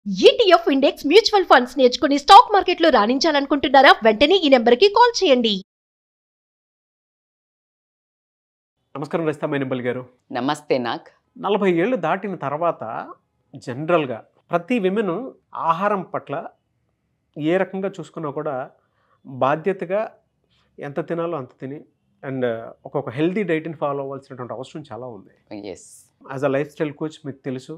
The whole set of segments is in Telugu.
ETF ఇండెక్స్ మ్యూచువల్ ఫండ్స్ నేర్చుకుని స్టాక్ మార్కెట్లో రాణించాలనుకుంటున్నారా? వెంటనే ఈ నెంబర్కి కాల్ చేయండి. నమస్కారం రజిత మేనింపల్లి గారు. నమస్తే. 40 ఏళ్ళు దాటిన తర్వాత జనరల్గా ప్రతి విమెన్ ఆహారం పట్ల ఏ రకంగా చూసుకున్నా కూడా బాధ్యతగా ఎంత తినాలో అంత తిని అండ్ ఒక్కొక్క హెల్తీ డైట్ని ఫాలో అవ్వాల్సినటువంటి అవసరం చాలా ఉంది. Yes, as a lifestyle coach మీకు తెలుసు,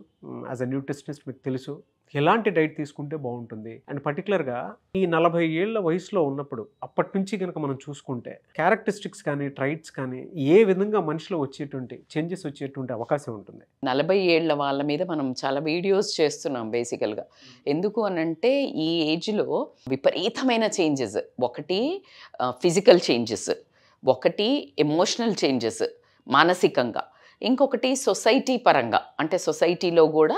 యాజ్ అ న్యూట్రిషనిస్ట్ మీకు తెలుసు ఎలాంటి డైట్ తీసుకుంటే బాగుంటుంది. అండ్ పర్టికులర్గా ఈ 40 ఏళ్ల వయసులో ఉన్నప్పుడు అప్పటి నుంచి కనుక మనం చూసుకుంటే క్యారెక్టరిస్టిక్స్ కానీ ట్రైట్స్ కానీ ఏ విధంగా మనిషిలో వచ్చేటువంటి చేంజెస్ వచ్చేటువంటి అవకాశం ఉంటుంది? 40 ఏళ్ల వాళ్ళ మీద మనం చాలా వీడియోస్ చేస్తున్నాం బేసికల్గా. ఎందుకు అనంటే ఈ ఏజ్లో విపరీతమైన చేంజెస్, ఒకటి ఫిజికల్ చేంజెస్, ఒకటి ఎమోషనల్ చేంజెస్ మానసికంగా, ఇంకొకటి సొసైటీ పరంగా, అంటే సొసైటీలో కూడా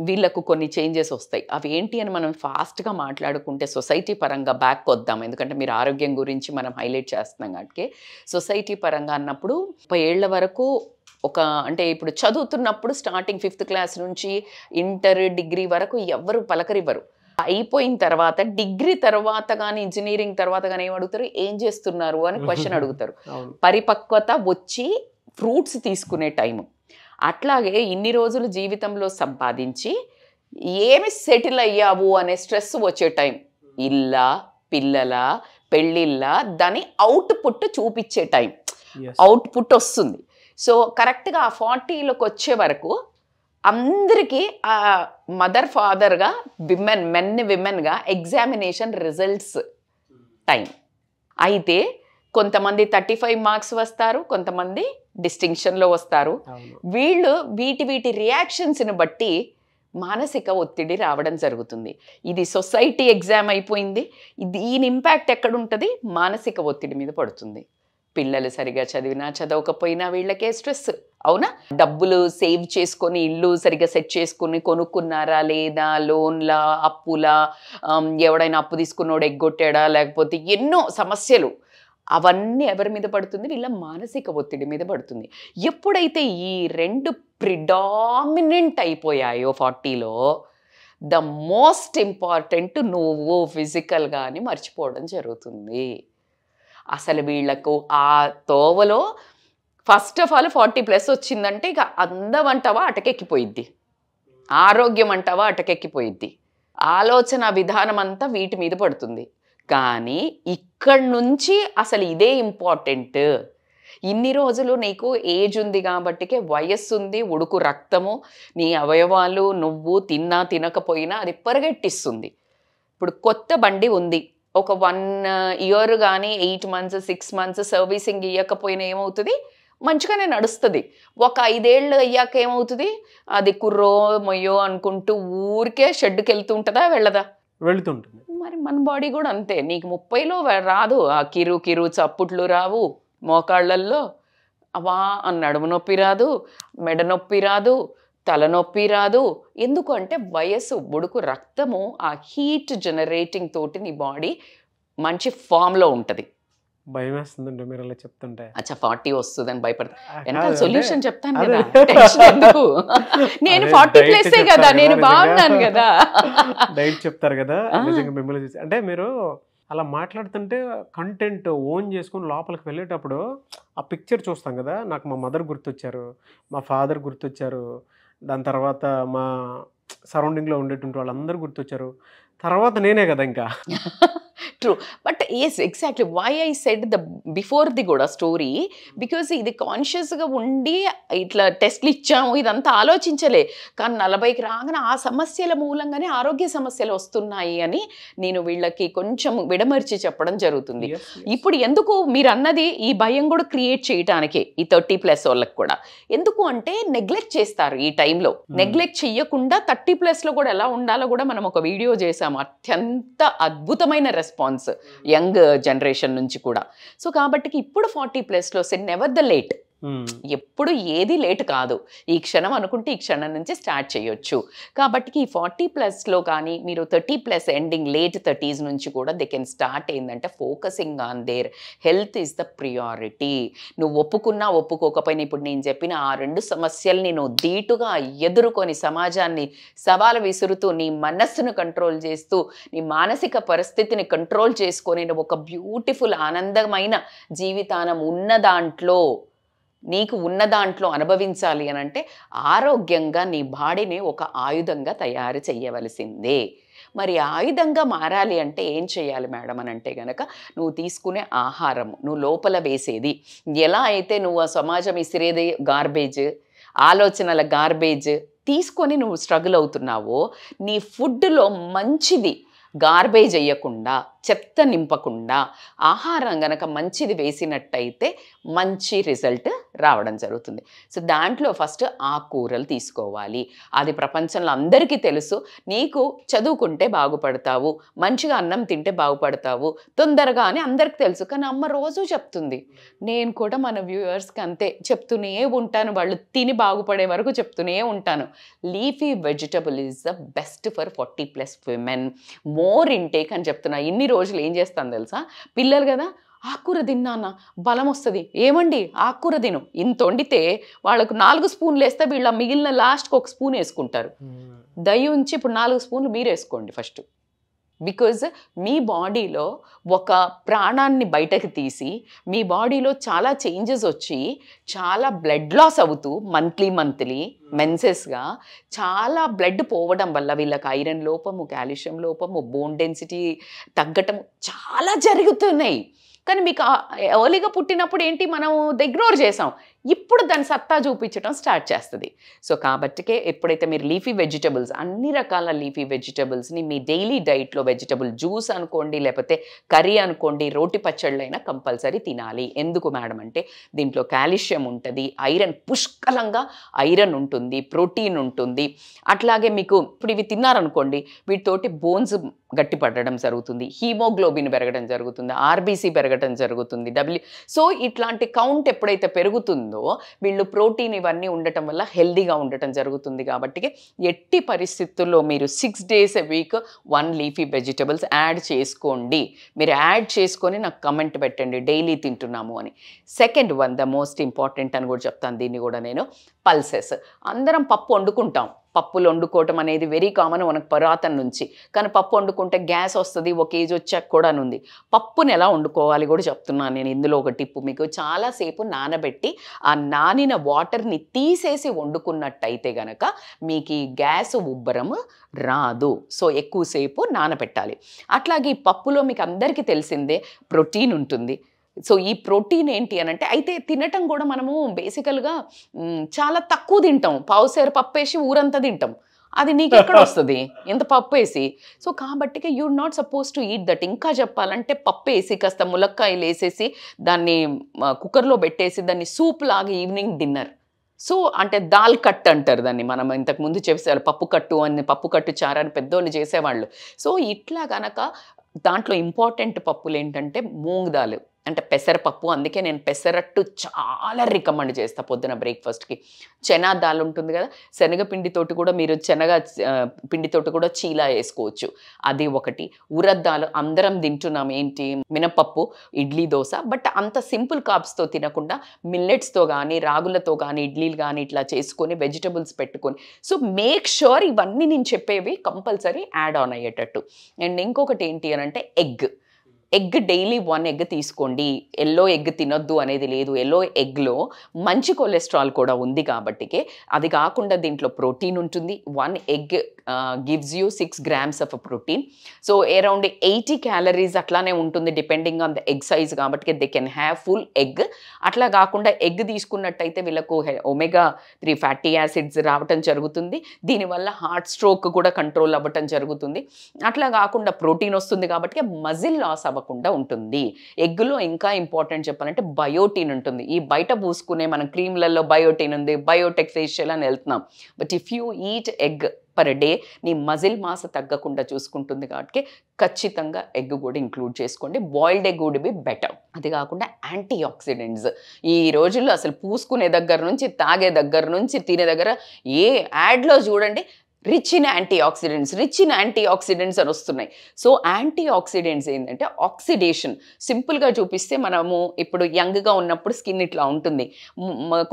వీళ్ళకు కొన్ని చేంజెస్ వస్తాయి. అవి ఏంటి అని మనం ఫాస్ట్గా మాట్లాడుకుంటే సొసైటీ పరంగా బ్యాక్ వద్దాం, ఎందుకంటే మీరు ఆరోగ్యం గురించి మనం హైలైట్ చేస్తున్నాం కాబట్టి. సొసైటీ పరంగా అన్నప్పుడు 30 ఏళ్ల వరకు అంటే ఇప్పుడు చదువుతున్నప్పుడు స్టార్టింగ్ 5th క్లాస్ నుంచి ఇంటర్ డిగ్రీ వరకు ఎవ్వరు పలకరివ్వరు. అయిపోయిన తర్వాత డిగ్రీ తర్వాత కానీ ఇంజనీరింగ్ తర్వాత కానీ ఏం అడుగుతారు, ఏం చేస్తున్నారు అని క్వశ్చన్ అడుగుతారు. పరిపక్వత వచ్చి ఫ్రూట్స్ తీసుకునే టైము. అట్లాగే ఇన్ని రోజులు జీవితంలో సంపాదించి ఏమి సెటిల్ అయ్యావు అనే స్ట్రెస్ వచ్చే టైం, ఇల్లా పిల్లల పెళ్ళిళ్ళ దాని అవుట్పుట్ చూపించే టైం, అవుట్పుట్ వస్తుంది. సో కరెక్ట్గా ఆ 40లోకి వచ్చే వరకు అందరికీ ఆ మదర్ ఫాదర్గా విమెన్గా ఎగ్జామినేషన్ రిజల్ట్స్ టైం. అయితే కొంతమంది 35 మార్క్స్ వస్తారు, కొంతమంది డిస్టింక్షన్లో వస్తారు. వీళ్ళు వీటి రియాక్షన్స్ని బట్టి మానసిక ఒత్తిడి రావడం జరుగుతుంది. ఇది సొసైటీ ఎగ్జామ్ అయిపోయింది. దీని ఇంపాక్ట్ ఎక్కడుంటుంది? మానసిక ఒత్తిడి మీద పడుతుంది. పిల్లలు సరిగా చదివినా చదవకపోయినా వీళ్ళకే స్ట్రెస్. అవునా? డబ్బులు సేవ్ చేసుకొని ఇల్లు సరిగా సెట్ చేసుకుని కొనుక్కున్నారా లేదా, లోన్లా అప్పులా, ఎవడైనా అప్పు తీసుకున్నోడు ఎగ్గొట్టాడా, లేకపోతే ఎన్నో సమస్యలు, అవన్నీ ఎవరి మీద పడుతుంది? వీళ్ళ మానసిక ఒత్తిడి మీద పడుతుంది. ఎప్పుడైతే ఈ రెండు ప్రిడామినెంట్ అయిపోయాయో 40లో, ద మోస్ట్ ఇంపార్టెంట్ నువ్వు ఫిజికల్గాని మర్చిపోవడం జరుగుతుంది. అసలు వీళ్ళకు ఆ తోవలో ఫస్ట్ ఆఫ్ ఆల్ 40+ వచ్చిందంటే ఇక అందం అంటావా అటకెక్కిపోయిద్ది, ఆరోగ్యం అంటావా అటకెక్కిపోయిద్ది, ఆలోచన విధానం అంతా వీటి మీద పడుతుంది. కానీ ఇక్కడి నుంచి అసలు ఇదే ఇంపార్టెంట్. ఇన్ని రోజులు నీకు ఏజ్ ఉంది కాబట్టికే, వయస్సు ఉంది, ఉడుకు రక్తము, నీ అవయవాలు నువ్వు తిన్నా తినకపోయినా అది పరిగెట్టిస్తుంది. ఇప్పుడు కొత్త బండి ఉంది, ఒక 1 ఇయర్ కానీ 8 months 6 months సర్వీసింగ్ ఇవ్వకపోయినా ఏమవుతుంది? మంచిగానే నడుస్తుంది. ఒక 5 ఏళ్ళు అయ్యాక ఏమవుతుంది? అది కుర్రో మొయ్యో అనుకుంటూ ఊరికే షెడ్కి వెళ్తుంటుందా, వెళుతుంటుంది. మరి మన బాడీ కూడా అంతే. నీకు 30లో రాదు ఆ కిరు చప్పుట్లు రావు, మోకాళ్ళల్లో అవా నడుము నొప్పి రాదు, మెడ నొప్పి రాదు, తలనొప్పి రాదు. ఎందుకు అంటే వయస్సు, ఉడుకు రక్తము, ఆ హీట్ జనరేటింగ్ తోటి నీ బాడీ మంచి ఫామ్లో ఉంటుంది. భయం వేస్తుందండి మీరు అలా చెప్తుంటే. అచ్చా 40 వస్తుందని భయపడతా. వెనకాల సొల్యూషన్ చెప్తాను కదా, టెన్షన్ ఎందుకు? నేను 40+ కదా, నేను బాగున్నాను కదా. డైట్ చెప్తారు కదా, నిజంగా మిమ్మల్ని చూసి అంటే మీరు అలా మాట్లాడుతుంటే కంటెంట్ ఓన్ చేసుకుని లోపలికి వెళ్ళేటప్పుడు ఆ పిక్చర్ చూస్తాం కదా. నాకు మా మదర్ గుర్తొచ్చారు, మా ఫాదర్ గుర్తొచ్చారు, దాని తర్వాత మా సరౌండింగ్లో ఉండేటువంటి వాళ్ళందరూ గుర్తొచ్చారు, తర్వాత నేనే కదా ఇంకా. True, but yes exactly why I said the before the కూడా స్టోరీ, బికాజ్ ఇది కాన్షియస్గా ఉండి ఇట్లా టెస్ట్లు ఇచ్చాము ఇదంతా ఆలోచించలే. కానీ 40కి రాగానే ఆ సమస్యల మూలంగానే ఆరోగ్య సమస్యలు వస్తున్నాయి అని నేను వీళ్ళకి కొంచెం విడమర్చి చెప్పడం జరుగుతుంది. ఇప్పుడు ఎందుకు మీరు అన్నది ఈ భయం కూడా క్రియేట్ చేయటానికి ఈ 30+ వాళ్ళకి కూడా. ఎందుకు అంటే నెగ్లెక్ట్ చేస్తారు ఈ టైంలో. నెగ్లెక్ట్ చెయ్యకుండా 30+లో కూడా ఎలా ఉండాలో కూడా మనం ఒక వీడియో చేసాము. అత్యంత అద్భుతమైన రెస్పాన్స్ యంగ్ జనరేషన్ నుంచి కూడా. సో కాబట్టి ఇప్పుడు 40+లో సెడ్ నెవర్ ద లేట్. ఎప్పుడు ఏది లేట్ కాదు. ఈ క్షణం అనుకుంటే ఈ క్షణం నుంచి స్టార్ట్ చేయొచ్చు. కాబట్టి ఈ 40+లో కానీ మీరు 30+ ఎండింగ్ లేట్ 30s నుంచి కూడా దే కెన్ స్టార్ట్ ఏంటంటే focusing on their health is the priority. నువ్వు ఒప్పుకున్నా ఒప్పుకోకపోయినా ఇప్పుడు నేను చెప్పిన ఆ 2 సమస్యల్ని నువ్వు ధీటుగా ఎదుర్కొని సమాజాన్ని సవాలు విసురుతూ నీ మనస్సును కంట్రోల్ చేస్తూ నీ మానసిక పరిస్థితిని కంట్రోల్ చేసుకొని నువ్వు ఒక బ్యూటిఫుల్ ఆనందమైన జీవితానం ఉన్న దాంట్లో నీకు ఉన్న దాంట్లో అనుభవించాలి అని అంటే ఆరోగ్యంగా నీ బాడీని ఒక ఆయుధంగా తయారు చేయవలసిందే. మరి ఆయుధంగా మారాలి అంటే ఏం చేయాలి మేడం అని అంటే కనుక నువ్వు తీసుకునే ఆహారం, నువ్వు లోపల వేసేది, ఎలా అయితే నువ్వు ఆ సమాజం ఇసిరేది గార్బేజ్, ఆలోచనల గార్బేజ్ తీసుకొని నువ్వు స్ట్రగుల్ అవుతున్నావో నీ ఫుడ్లో మంచిది గార్బేజ్ వేయకుండా చెత్త నింపకుండా ఆహారం గనక మంచిది వేసినట్టయితే మంచి రిజల్ట్ రావడం జరుగుతుంది. సో దాంట్లో ఫస్ట్ ఆకుకూరలు తీసుకోవాలి. అది ప్రపంచంలో అందరికీ తెలుసు. నీకు చదువుకుంటే బాగుపడతావు, మంచిగా అన్నం తింటే బాగుపడతావు తొందరగా అని అందరికి తెలుసు. కానీ అమ్మ రోజు చెప్తుంది. నేను కూడా మన వ్యూవర్స్కి అంతే చెప్తూనే ఉంటాను, వాళ్ళు తిని బాగుపడే వరకు చెప్తూనే ఉంటాను. Leafy vegetable is the best for 40+ women. More intake అని చెప్తున్నా. ఇన్ని రోజులు ఏం చేస్తాను తెలుసా, పిల్లలు కదా ఆకుకూర తిన్నానా బలం వస్తుంది, ఏమండి ఆకుకూర తిను, ఇంత వండితే వాళ్ళకు 4 స్పూన్లు వేస్తే వీళ్ళ మిగిలిన లాస్ట్కి 1 స్పూన్ వేసుకుంటారు. దయ ఉంచి ఇప్పుడు 4 స్పూన్లు మీరు వేసుకోండి ఫస్ట్. బికాజ్ మీ బాడీలో ఒక ప్రాణాన్ని బయటకు తీసి మీ బాడీలో చాలా చేంజెస్ వచ్చి చాలా బ్లడ్ లాస్ అవుతూ మంత్లీ మెన్సెస్గా చాలా బ్లడ్ పోవడం వల్ల వీళ్ళకి ఐరన్ లోపము, కాల్షియం లోపము, బోన్ డెన్సిటీ తగ్గటం చాలా జరుగుతున్నాయి. కానీ మీకు ఎర్లీగా పుట్టినప్పుడు ఏంటి మనం ఇగ్నోర్ చేసాం, ఇప్పుడు దాని సత్తా చూపించడం స్టార్ట్ చేస్తుంది. సో కాబట్టికే ఎప్పుడైతే మీరు లీఫీ వెజిటబుల్స్, అన్ని రకాల లీఫీ వెజిటబుల్స్ని మీ డైలీ డైట్లో వెజిటబుల్ జ్యూస్ అనుకోండి, లేకపోతే కర్రీ అనుకోండి, రోటి పచ్చళ్ళైనా కంపల్సరీ తినాలి. ఎందుకు మేడం అంటే దీంట్లో కాల్షియం ఉంటుంది, ఐరన్ పుష్కలంగా ఐరన్ ఉంటుంది, ప్రోటీన్ ఉంటుంది. అట్లాగే మీకు ఇప్పుడు ఇవి తిన్నారనుకోండి వీటితోటి బోన్స్ గట్టి పడడం జరుగుతుంది, హీమోగ్లోబిన్ పెరగడం జరుగుతుంది, ఆర్బీసీ పెరగడం జరుగుతుంది, సో ఇట్లాంటి కౌంట్ ఎప్పుడైతే పెరుగుతుందో వీళ్ళు ప్రోటీన్ ఇవన్నీ ఉండటం వల్ల హెల్దీగా ఉండటం జరుగుతుంది. కాబట్టి ఎట్టి పరిస్థితుల్లో మీరు 6 days a week 1 leafy vegetables add చేసుకోండి. మీరు యాడ్ చేసుకొని నాకు కమెంట్ పెట్టండి డైలీ తింటున్నాము అని. Second one the most important అని కూడా చెప్తాను, దీన్ని కూడా నేను పల్సెస్. అందరం పప్పు వండుకుంటాం, పప్పులు వండుకోవటం అనేది వెరీ కామన్ మనకు పురాతన నుంచి. కానీ పప్పు వండుకుంటే గ్యాస్ వస్తుంది, ఒక ఏజ్ వచ్చాక కూడా ఉంది. పప్పుని ఎలా వండుకోవాలి కూడా చెప్తున్నాను నేను. ఇందులో ఒక టిప్పు, మీకు చాలాసేపు నానబెట్టి ఆ నానిన వాటర్ని తీసేసి వండుకున్నట్టయితే గనక మీకు ఈ గ్యాస్ ఉబ్బరం రాదు. సో ఎక్కువసేపు నానబెట్టాలి. అట్లాగే ఈ పప్పులో మీకు అందరికీ తెలిసిందే ప్రోటీన్ ఉంటుంది. సో ఈ ప్రోటీన్ ఏంటి అని అంటే అయితే తినటం కూడా మనము బేసికల్గా చాలా తక్కువ తింటాం. పావుసేరు పప్పు వేసి ఊరంతా తింటాం, అది నీకు ఎక్కడ వస్తుంది ఎంత పప్పు వేసి. సో కాబట్టి you not suppose to eat that. ఇంకా చెప్పాలంటే పప్పు వేసి కాస్త ములక్కాయలు వేసేసి దాన్ని కుక్కర్లో పెట్టేసి దాన్ని సూప్ లాగా ఈవినింగ్ డిన్నర్. సో అంటే దాల్ కట్ అంటారు దాన్ని, మనం ఇంతకుముందు చేసేవాళ్ళు పప్పు కట్టు అని, పప్పు కట్టు చారని పెద్దోళ్ళు చేసేవాళ్ళు. సో ఇట్లా కనుక దాంట్లో ఇంపార్టెంట్ పప్పులు ఏంటంటే మూంగ్ దాల్ అంటే పెసరపప్పు. అందుకే నేను పెసరట్టు చాలా రికమెండ్ చేస్తాను పొద్దున బ్రేక్ఫాస్ట్కి. చెనా దాల్ ఉంటుంది కదా, శనగపిండితోటి కూడా మీరు పిండితోటి కూడా చీలా వేసుకోవచ్చు, అది ఒకటి. ఉరద్ దాల్ అందరం తింటున్నాం, ఏంటి మినపప్పు, ఇడ్లీ, దోశ. బట్ అంత సింపుల్ కార్బ్స్తో తినకుండా మిల్లెట్స్తో కానీ రాగులతో కానీ ఇడ్లీలు కానీ ఇట్లా చేసుకొని వెజిటబుల్స్ పెట్టుకొని. సో మేక్ ష్యూర్ ఇవన్నీ నేను చెప్పేవి కంపల్సరీ యాడ్ ఆన్ అయ్యేటట్టు. అండ్ ఇంకొకటి ఏంటి అని అంటే ఎగ్ డైలీ 1 egg తీసుకోండి. ఎల్లో ఎగ్ తినొద్దు అనేది లేదు. ఎల్లో ఎగ్లో మంచి కొలెస్ట్రాల్ కూడా ఉంది కాబట్టికే. అది కాకుండా దీంట్లో ప్రోటీన్ ఉంటుంది. 1 egg gives you 6 grams of protein. So around 80 calories అట్లానే ఉంటుంది depending on the egg size కాబట్టి they can have full egg. అట్లా కాకుండా ఎగ్ తీసుకున్నట్టయితే వీళ్ళకు omega-3 ఫ్యాటీ యాసిడ్స్ రావటం జరుగుతుంది. దీనివల్ల హార్ట్ స్ట్రోక్ కూడా కంట్రోల్ అవ్వటం జరుగుతుంది. అట్లా కాకుండా ప్రోటీన్ వస్తుంది కాబట్టి మజిల్ లాస్ అవ్వకుండా ఉంటుంది. ఎగ్లో ఇంకా ఇంపార్టెంట్ చెప్పాలంటే బయోటిన్ ఉంటుంది. ఈ బయట పూసుకునే మనం క్రీమ్లలో బయోటిన్ ఉంది, బయోటెక్ ఫేషియల్ అని వెళ్తున్నాం. But if you eat egg per day నీ మజిల్ మాస్ తగ్గకుండా చూసుకుంటుంది కాబట్టి ఖచ్చితంగా ఎగ్ కూడా ఇంక్లూడ్ చేసుకోండి. Boiled egg would be better. అది కాకుండా యాంటీ ఆక్సిడెంట్స్ ఈ రోజుల్లో అసలు పూసుకునే దగ్గర నుంచి తాగే దగ్గర నుంచి తినే దగ్గర ఏ యాడ్లో చూడండి రిచ్ ఇన్ యాంటీ ఆక్సిడెంట్స్ అని వస్తున్నాయి. సో యాంటీ ఆక్సిడెంట్స్ ఏంటంటే ఆక్సిడేషన్. సింపుల్గా చూపిస్తే మనము ఇప్పుడు యంగ్గా ఉన్నప్పుడు స్కిన్ ఇట్లా ఉంటుంది,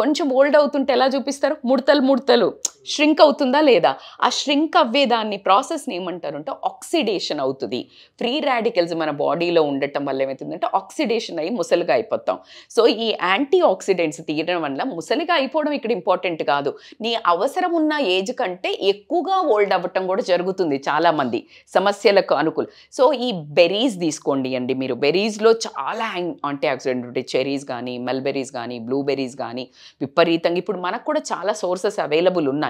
కొంచెం ఓల్డ్ అవుతుంటే ఎలా చూపిస్తారు, ముడతలు ష్రింక్ అవుతుందా లేదా? ఆ ష్రింక్ అవ్వేదాన్ని ప్రాసెస్ని ఏమంటారు అంటే ఆక్సిడేషన్ అవుతుంది. ఫ్రీ రాడికల్స్ మన బాడీలో ఉండటం వల్ల ఏమవుతుందంటే ఆక్సిడేషన్ అయ్యి ముసలిగా అయిపోతాం. సో ఈ యాంటీ ఆక్సిడెంట్స్ తీయడం వల్ల ముసలిగా అయిపోవడం ఇక్కడ ఇంపార్టెంట్ కాదు, నీ అవసరం ఉన్న ఏజ్ కంటే ఎక్కువగా ఓల్డ్ అవ్వటం కూడా జరుగుతుంది చాలామంది సమస్యలకు అనుకూలం. సో ఈ బెర్రీస్ తీసుకోండి అండి మీరు. బెర్రీస్లో చాలా యాంటీ ఆక్సిడెంట్ ఉంటాయి. చెరీస్ కానీ, మల్బెర్రీస్ కానీ, బ్లూబెర్రీస్ కానీ విపరీతంగా ఇప్పుడు మనకు కూడా చాలా సోర్సెస్ అవైలబుల్ ఉన్నాయి.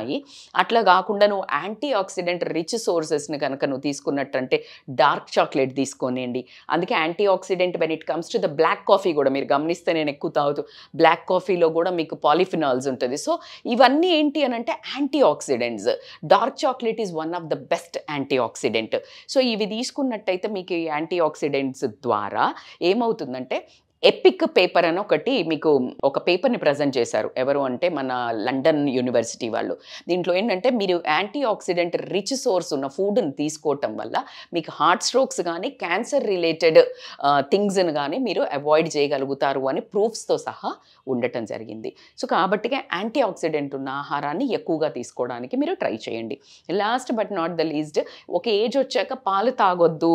అట్లా కాకుండా నువ్వు యాంటీ ఆక్సిడెంట్ రిచ్ సోర్సెస్ని కనుక నువ్వు తీసుకున్నట్టంటే డార్క్ చాక్లెట్ తీసుకోనండి. అందుకే antioxidant when it comes to the black coffee కూడా మీరు గమనిస్తే నేను ఎక్కువ తాగుతూ బ్లాక్ కాఫీలో కూడా మీకు పాలిఫినాల్స్ ఉంటుంది. సో ఇవన్నీ ఏంటి అని అంటే antioxidants. Dark chocolate is one of the best antioxidant. So ఇవి తీసుకున్నట్టయితే మీకు ఈ యాంటీ ఆక్సిడెంట్స్ ద్వారా ఏమవుతుందంటే ఎపిక్ పేపర్ అని ఒకటి మీకు ఒక పేపర్ని ప్రజెంట్ చేశారు. ఎవరు అంటే మన లండన్ యూనివర్సిటీ వాళ్ళు. దీంట్లో ఏంటంటే మీరు యాంటీ ఆక్సిడెంట్ రిచ్ సోర్స్ ఉన్న ఫుడ్ని తీసుకోవటం వల్ల మీకు హార్ట్ స్ట్రోక్స్ కానీ క్యాన్సర్ రిలేటెడ్ థింగ్స్ని కానీ మీరు అవాయిడ్ చేయగలుగుతారు అని ప్రూఫ్స్తో సహా ఉండటం జరిగింది. సో కాబట్టి యాంటీ ఆక్సిడెంట్ ఉన్న ఆహారాన్ని ఎక్కువగా తీసుకోవడానికి మీరు ట్రై చేయండి. Last but not the least, ఒక ఏజ్ వచ్చాక పాలు తాగొద్దు,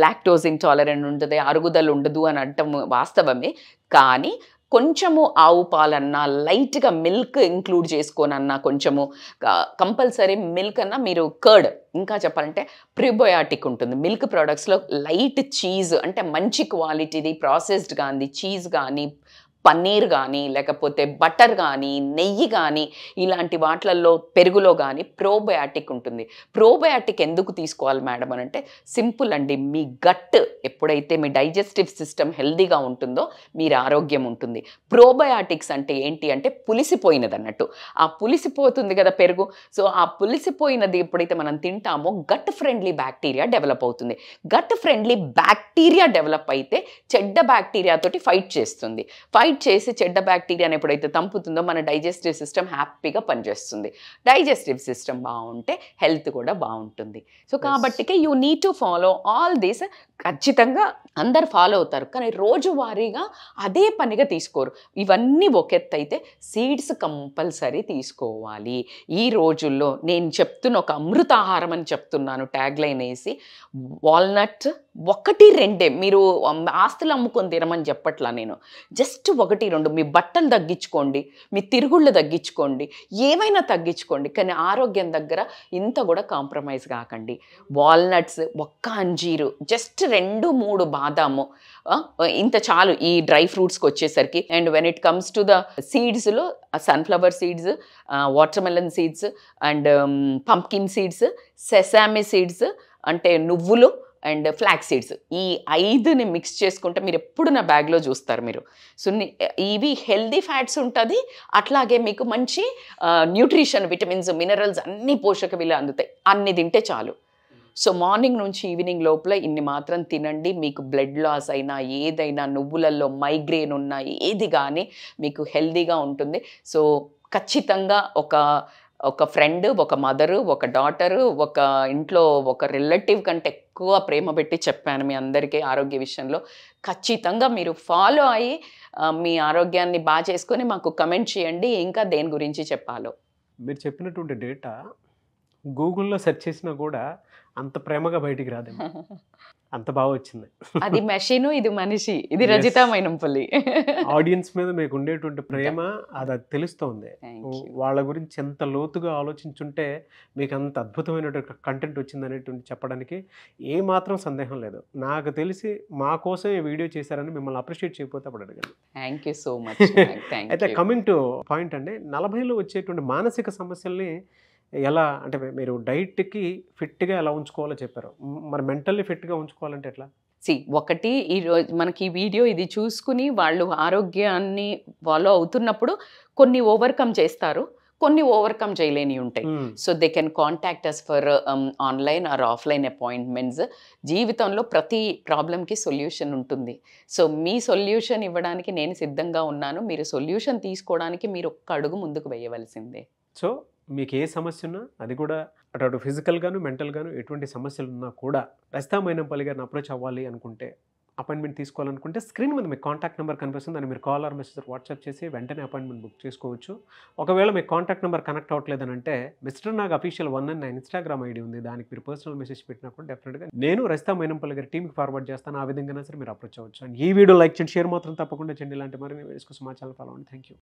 లాక్టోజ్ ఇంటాలరెంట్ ఉంటుంది, అరుగుదల ఉండదు అని అంటాం వాస్తవమే. కానీ కొంచెము ఆవు పాలన్నా లైట్గా మిల్క్ ఇంక్లూడ్ చేసుకోనన్నా కొంచెము కంపల్సరీ మిల్క్ అన్నా మీరు కర్డ్, ఇంకా చెప్పాలంటే ప్రిబయోటిక్ ఉంటుంది మిల్క్ ప్రోడక్ట్స్లో. లైట్ చీజ్ అంటే మంచి క్వాలిటీది ప్రాసెస్డ్ కానీ చీజ్ కానీ పన్నీర్ కానీ లేకపోతే బటర్ కానీ నెయ్యి కానీ ఇలాంటి వాటిలలో పెరుగులో కానీ ప్రోబయాటిక్ ఉంటుంది. ప్రోబయాటిక్ ఎందుకు తీసుకోవాలి మేడం అని అంటే సింపుల్ అండి, మీ గట్ ఎప్పుడైతే మీ డైజెస్టివ్ సిస్టమ్ హెల్దీగా ఉంటుందో మీరు ఆరోగ్యం ఉంటుంది. ప్రోబయాటిక్స్ అంటే ఏంటి అంటే పులిసిపోయినది అన్నట్టు. ఆ పులిసిపోతుంది కదా పెరుగు, సో ఆ పులిసిపోయినది ఎప్పుడైతే మనం తింటామో గట్ ఫ్రెండ్లీ బ్యాక్టీరియా డెవలప్ అవుతుంది. గట్ ఫ్రెండ్లీ బ్యాక్టీరియా డెవలప్ అయితే చెడ్డ బ్యాక్టీరియాతోటి ఫైట్ చేస్తుంది. ఫైట్ చేసి చెడ్డ బ్యాక్టీరియాని ఎప్పుడైతే తంపుతుందో మన డైజెస్టివ్ సిస్టమ్ హ్యాపీగా పనిచేస్తుంది. డైజెస్టివ్ సిస్టమ్ బాగుంటే హెల్త్ కూడా బాగుంటుంది. సో కాబట్టి you need to follow all these. ఖచ్చితంగా అందరు ఫాలో అవుతారు కానీ రోజువారీగా అదే పనిగా తీసుకోరు. ఇవన్నీ ఒక ఎత్తు అయితే సీడ్స్ కంపల్సరీ తీసుకోవాలి. ఈ రోజుల్లో నేను చెప్తున్న ఒక అమృతాహారం అని చెప్తున్నాను ట్యాగ్ లైన్ వేసి. వాల్నట్ 1-2 మీరు ఆస్తులు అమ్ముకొని తినమని చెప్పట్లా నేను, జస్ట్ 1-2 మీ బట్టలు తగ్గించుకోండి, మీ తిరుగుళ్ళు తగ్గించుకోండి, ఏమైనా తగ్గించుకోండి కానీ ఆరోగ్యం దగ్గర ఇంత కూడా కాంప్రమైజ్ కాకండి. వాల్నట్స్, 1 అంజీరు, జస్ట్ 2-3 బాదాము, ఇంత చాలు ఈ డ్రై ఫ్రూట్స్కి వచ్చేసరికి. And when it comes to the సీడ్స్లో sunflower seeds, watermelon seeds and pumpkin seeds, sesame seeds అంటే నువ్వులు అండ్ ఫ్లాక్ సీడ్స్, ఈ 5ని మిక్స్ చేసుకుంటే మీరు ఎప్పుడు నా బ్యాగ్లో చూస్తారు మీరు. సో ఇవి హెల్దీ ఫ్యాట్స్ ఉంటుంది, అట్లాగే మీకు మంచి న్యూట్రిషన్, విటమిన్స్, మినరల్స్ అన్ని పోషక విలువలు అందుతాయి. అన్ని తింటే చాలు. సో మార్నింగ్ నుంచి ఈవినింగ్ లోపల ఇన్ని మాత్రం తినండి. మీకు బ్లడ్ లాస్ అయినా ఏదైనా, నువ్వులలో మైగ్రేన్ ఉన్నా ఏది కానీ మీకు హెల్దీగా ఉంటుంది. సో ఖచ్చితంగా ఒక ఫ్రెండ్, ఒక మదరు, ఒక డాటరు, ఒక ఇంట్లో ఒక రిలేటివ్ కంటే ఎక్కువ ప్రేమ పెట్టి చెప్పాను మీ అందరికీ ఆరోగ్య విషయంలో. ఖచ్చితంగా మీరు ఫాలో అయ్యి మీ ఆరోగ్యాన్ని బాగా చేసుకొని మాకు కమెంట్ చేయండి ఇంకా దేని గురించి చెప్పాలో. మీరు చెప్పినటువంటి డేటా గూగుల్లో సెర్చ్ చేసినా కూడా అంత ప్రేమగా బయటికి రాదు, అంత బాగా వచ్చింది. అది మెషిను, ఇది మనిషి, ఇది రజితా మైనంపల్లి. ఆడియన్స్ మీద మీకు ఉండేటువంటి ప్రేమ అది తెలుస్తోంది. వాళ్ళ గురించి ఎంత లోతుగా ఆలోచించుంటే మీకు అంత అద్భుతమైనటువంటి కంటెంట్ వచ్చింది అనేటువంటి చెప్పడానికి ఏమాత్రం సందేహం లేదు. నాకు తెలిసి మా కోసం ఈ వీడియో చేశారని మిమ్మల్ని అప్రిషియేట్ చేయకపోతే అప్పుడు అడగండి. Thank you so much. అయితే కమింగ్ టు పాయింట్ అండి, 40లో వచ్చేటువంటి మానసిక సమస్యల్ని ఎలా అంటే మీరు డైట్కి ఫిట్గా ఎలా ఉంచుకోవాలో చెప్పారు, మరి మెంటల్లీ ఫిట్గా ఉంచుకోవాలంటే ఎట్లా? ఒకటి ఈరోజు మనకి ఈ వీడియో ఇది చూసుకుని వాళ్ళు ఆరోగ్యాన్ని ఫాలో అవుతున్నప్పుడు కొన్ని ఓవర్కమ్ చేస్తారు, కొన్ని ఓవర్కమ్ చేయలేని ఉంటాయి. So they can contact us for online or offline appointments. జీవితంలో ప్రతి ప్రాబ్లంకి సొల్యూషన్ ఉంటుంది. సో మీ సొల్యూషన్ ఇవ్వడానికి నేను సిద్ధంగా ఉన్నాను. మీరు సొల్యూషన్ తీసుకోవడానికి మీరు ఒక్క అడుగు ముందుకు వేయవలసిందే. సో మీకు ఏ సమస్య ఉన్నా, అది కూడా అటు ఫిజికల్గాను మెంటల్గాను ఎటువంటి సమస్యలు ఉన్నా కూడా రజితా మైనంపల్లి గారిని అప్రోచ్ అవ్వాలి అనుకుంటే, అపాయింట్మెంట్ తీసుకోవాలనుకుంటే స్క్రీన్ మీద మీకు కాంటాక్ట్ నెంబర్ కనిపిస్తుంది. దాన్ని మీరు కాల్ ఆర్ మెసేజ్ వాట్సాప్ చేసి వెంటనే అపాయింట్మెంట్ బుక్ చేసుకోవచ్చు. ఒకవేళ మీకు కాంటాక్ట్ నెంబర్ కనెక్ట్ అవ్వట్లేదని అంటే మిస్టర్ నాగ్ అఫీషియల్ 1 అని నా ఇన్స్టాగ్రామ్ ఐడి ఉంది. దానికి మీరు పర్సనల్ మెసేజ్ పెట్టినా కూడా డెఫినెట్గా నేను రజితా మైనంపల్లి గారి టీమ్కి ఫార్వర్డ్ చేస్తాను. ఆ విధంగా సరే మీరు అప్రోచ్ అవ్వచ్చు. అండ్ ఈ వీడియో లైక్ చేయండి, షేర్ మాత్రం తప్పకుండా చేయండి. ఇలాంటి మరిన్ని వీడియోస్ కోసం మా ఛానల్ ఫాలో అవ్వండి. Thank you.